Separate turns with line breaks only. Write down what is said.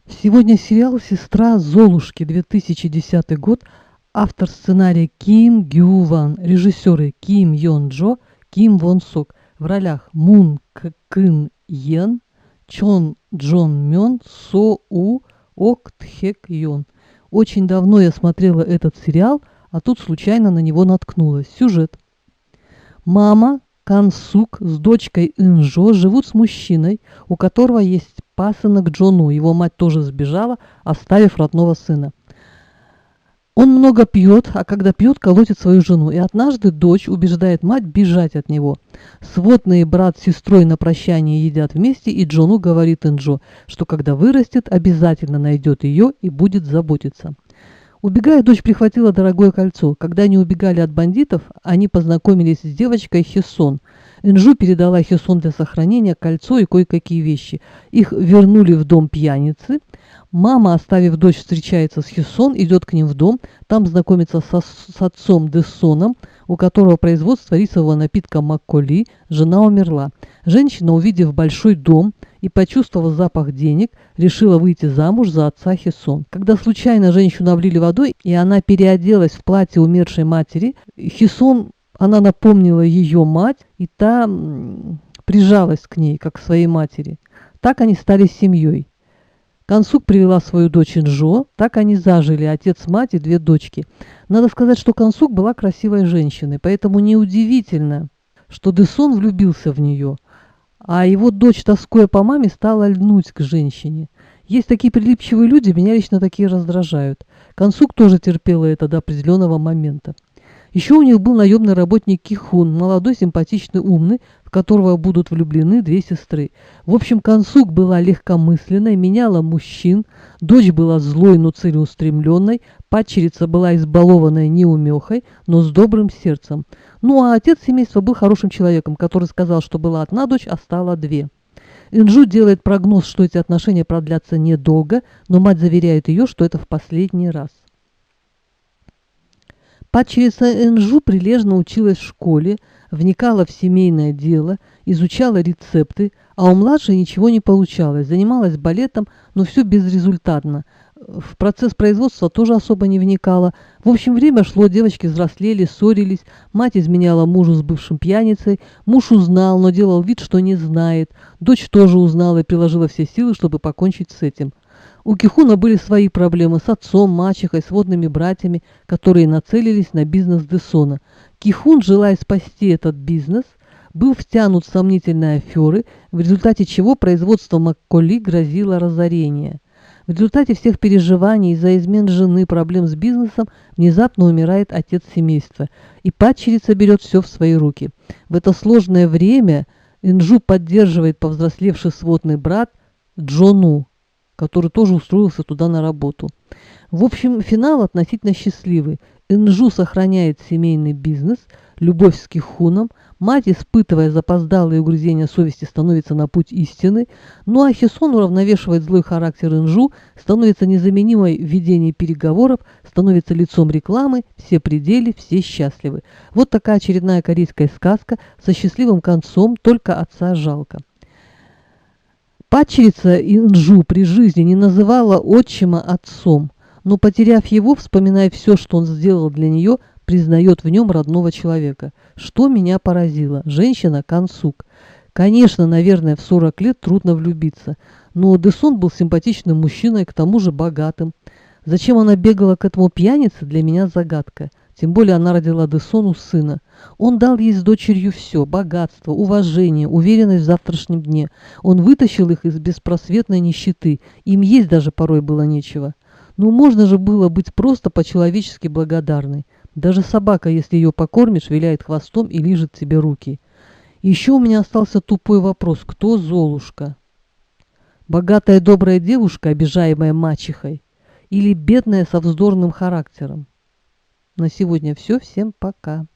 Сегодня сериал «Сестра Золушки», 2010 год, автор сценария Ким Гю Ван, режиссеры Ким Йон Джо, Ким Вон Сок, в ролях Мун Кын Йен, Чон Джон Мён, Со У, Ок Тхэк Йон. Очень давно я смотрела этот сериал, а тут случайно на него наткнулась. Сюжет. Мама Кан Сук с дочкой Инжо живут с мужчиной, у которого есть пасынок Джону. Его мать тоже сбежала, оставив родного сына. Он много пьет, а когда пьет, колотит свою жену. И однажды дочь убеждает мать бежать от него. Сводные брат с сестрой на прощание едят вместе, и Джону говорит Инжо, что когда вырастет, обязательно найдет ее и будет заботиться. Убегая, дочь прихватила дорогое кольцо. Когда они убегали от бандитов, они познакомились с девочкой Хесон. Инжу передала Хесон для сохранения кольцо и кое-какие вещи. Их вернули в дом пьяницы. Мама, оставив дочь, встречается с Хесон, идет к ним в дом. Там знакомится с отцом Десоном, у которого производство рисового напитка Макколи. Жена умерла. Женщина, увидев большой дом и почувствовав запах денег, решила выйти замуж за отца Хесон. Когда случайно женщину облили водой, и она переоделась в платье умершей матери, Хесон, она напомнила ее мать, и та прижалась к ней, как к своей матери. Так они стали семьей. Кансук привела свою дочь Инжо, так они зажили, отец, мать и две дочки. Надо сказать, что Кансук была красивой женщиной, поэтому неудивительно, что Десон влюбился в нее, а его дочь, тоскуя по маме, стала льнуть к женщине. Есть такие прилипчивые люди, меня лично такие раздражают. Кансук тоже терпела это до определенного момента. Еще у них был наемный работник Кихун, молодой, симпатичный, умный, в которого будут влюблены две сестры. В общем, Кансук была легкомысленной, меняла мужчин, дочь была злой, но целеустремленной, падчерица была избалованной неумехой, но с добрым сердцем. Ну а отец семейства был хорошим человеком, который сказал, что была одна дочь, а стала две. Инжу делает прогноз, что эти отношения продлятся недолго, но мать заверяет ее, что это в последний раз. Падчерица Инжу прилежно училась в школе, вникала в семейное дело, изучала рецепты, а у младшей ничего не получалось, занималась балетом, но все безрезультатно. В процесс производства тоже особо не вникала. В общем, время шло, девочки взрослели, ссорились, мать изменяла мужу с бывшим пьяницей, муж узнал, но делал вид, что не знает, дочь тоже узнала и приложила все силы, чтобы покончить с этим. У Кихуна были свои проблемы с отцом, мачехой, сводными братьями, которые нацелились на бизнес Десона. Кихун, желая спасти этот бизнес, был втянут в сомнительные аферы, в результате чего производство Макколи грозило разорение. В результате всех переживаний из-за измен жены, проблем с бизнесом, внезапно умирает отец семейства, и падчерица берет все в свои руки. В это сложное время Инжу поддерживает повзрослевший сводный брат Джону, который тоже устроился туда на работу. В общем, финал относительно счастливый. Инжу сохраняет семейный бизнес, любовь с Кихуном, мать, испытывая запоздалые угрызения совести, становится на путь истины, ну а Хесон уравновешивает злой характер Инжу, становится незаменимой в ведении переговоров, становится лицом рекламы, все пределы, все счастливы. Вот такая очередная корейская сказка со счастливым концом, только отца жалко. Падчерица Инжу при жизни не называла отчима отцом, но, потеряв его, вспоминая все, что он сделал для нее, признает в нем родного человека. Что меня поразило? Женщина Кансук. Конечно, наверное, в 40 лет трудно влюбиться, но Десон был симпатичным мужчиной, к тому же богатым. Зачем она бегала к этому пьянице, для меня загадка. Тем более она родила Десону сына. Он дал ей с дочерью все – богатство, уважение, уверенность в завтрашнем дне. Он вытащил их из беспросветной нищеты. Им есть даже порой было нечего. Ну, можно же было быть просто по-человечески благодарной. Даже собака, если ее покормишь, виляет хвостом и лижет тебе руки. Еще у меня остался тупой вопрос. Кто Золушка? Богатая добрая девушка, обижаемая мачехой? Или бедная со вздорным характером? На сегодня все. Всем пока.